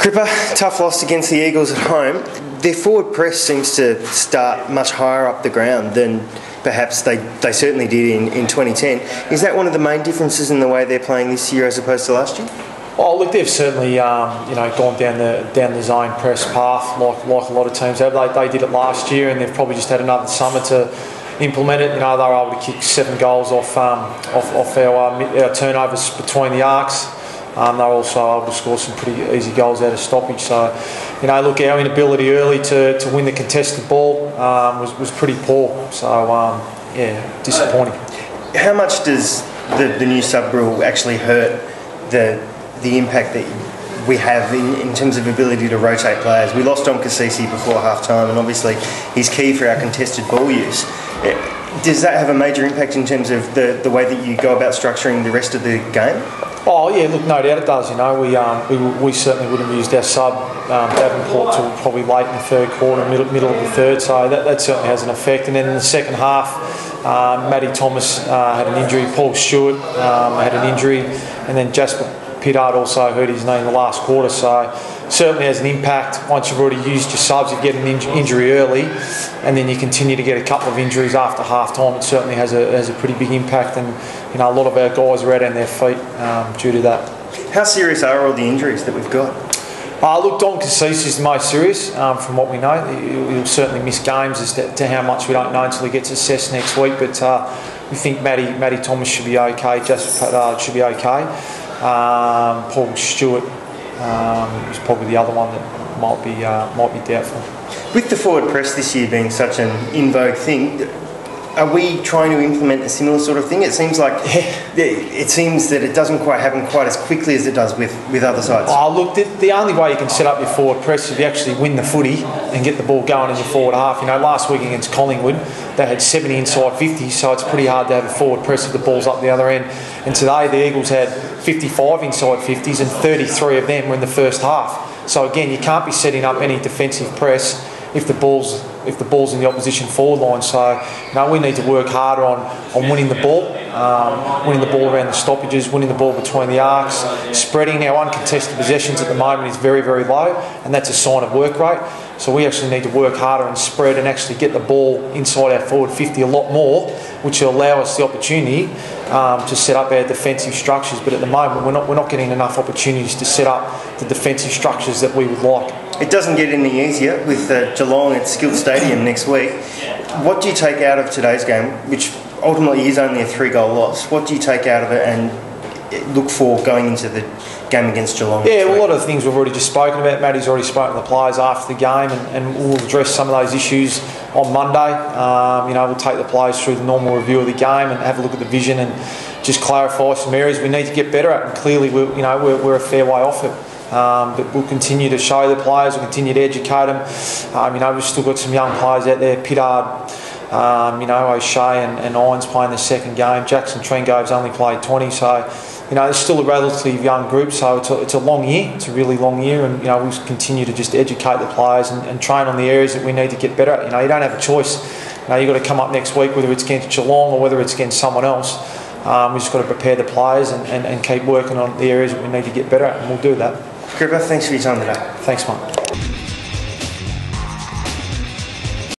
Cripper, tough loss against the Eagles at home. Their forward press seems to start much higher up the ground than perhaps they certainly did in 2010. Is that one of the main differences in the way they're playing this year as opposed to last year? Oh, look, they've certainly gone down the zone press path like a lot of teams have. They did it last year, and they've probably just had another summer to implement it. They were able to kick 7 goals off our turnovers between the arcs. They were also able to score some pretty easy goals out of stoppage. So, look, our inability early to win the contested ball was pretty poor. So, disappointing. How much does the new sub rule actually hurt the impact that we have in terms of ability to rotate players? We lost Dom Cassisi before half-time, and obviously he's key for our contested ball use. Does that have a major impact in terms of the way that you go about structuring the rest of the game? Oh yeah, look, no doubt it does. We certainly wouldn't have used our sub Davenport till probably late in the third quarter, middle of the third. So that certainly has an effect. And then in the second half, Matty Thomas had an injury, Paul Stewart had an injury, and then Jasper Pittard also hurt his knee in the last quarter. So certainly has an impact. Once you've already used your subs, you get an injury early, and then you continue to get a couple of injuries after half time. It certainly has a pretty big impact, and a lot of our guys are out on their feet due to that. How serious are all the injuries that we've got? Look, Dom Cassisi is the most serious from what we know. He'll certainly miss games as to how much we don't know until he gets assessed next week. But we think Matty Thomas should be okay. Jasper Pittard should be okay. Paul Stewart is probably the other one that might be doubtful. With the forward press this year being such an in vogue thing, are we trying to implement a similar sort of thing? It seems like that it doesn't quite happen quite as quickly as it does with other sides. Look, the only way you can set up your forward press is if you actually win the footy and get the ball going in your forward half. Last week against Collingwood, they had 70 inside 50, so it's pretty hard to have a forward press if the ball's up the other end. And today the Eagles had 55 inside 50s, and 33 of them were in the first half. So again, you can't be setting up any defensive press if the ball's in the opposition forward line. So we need to work harder on winning the ball around the stoppages, winning the ball between the arcs, spreading. Our uncontested possessions at the moment is very, very low, and that's a sign of work rate. So we actually need to work harder and spread and actually get the ball inside our forward 50 a lot more, which will allow us the opportunity to set up our defensive structures. But at the moment, we're not getting enough opportunities to set up the defensive structures that we would like. It doesn't get any easier with Geelong at Skill Stadium next week. What do you take out of today's game, which ultimately is only a 3-goal loss? What do you take out of it and look for going into the game against Geelong? Yeah, well, a lot of the things we've already just spoken about. Matty's already spoken to the players after the game, and we'll address some of those issues on Monday. We'll take the players through the normal review of the game and have a look at the vision and just clarify some areas we need to get better at. And clearly, we're a fair way off it. But we'll continue to show the players, we'll continue to educate them. We've still got some young players out there, Pittard, O'Shea and Irons playing the second game. Jackson Trengove's only played 20, so it's still a relatively young group, so it's a long year, it's a really long year, and we'll continue to just educate the players and train on the areas that we need to get better at. You don't have a choice. You've got to come up next week, whether it's against Geelong or whether it's against someone else. We've just got to prepare the players and keep working on the areas that we need to get better at, and we'll do that. Cripper, thanks for your time today. Thanks, mate.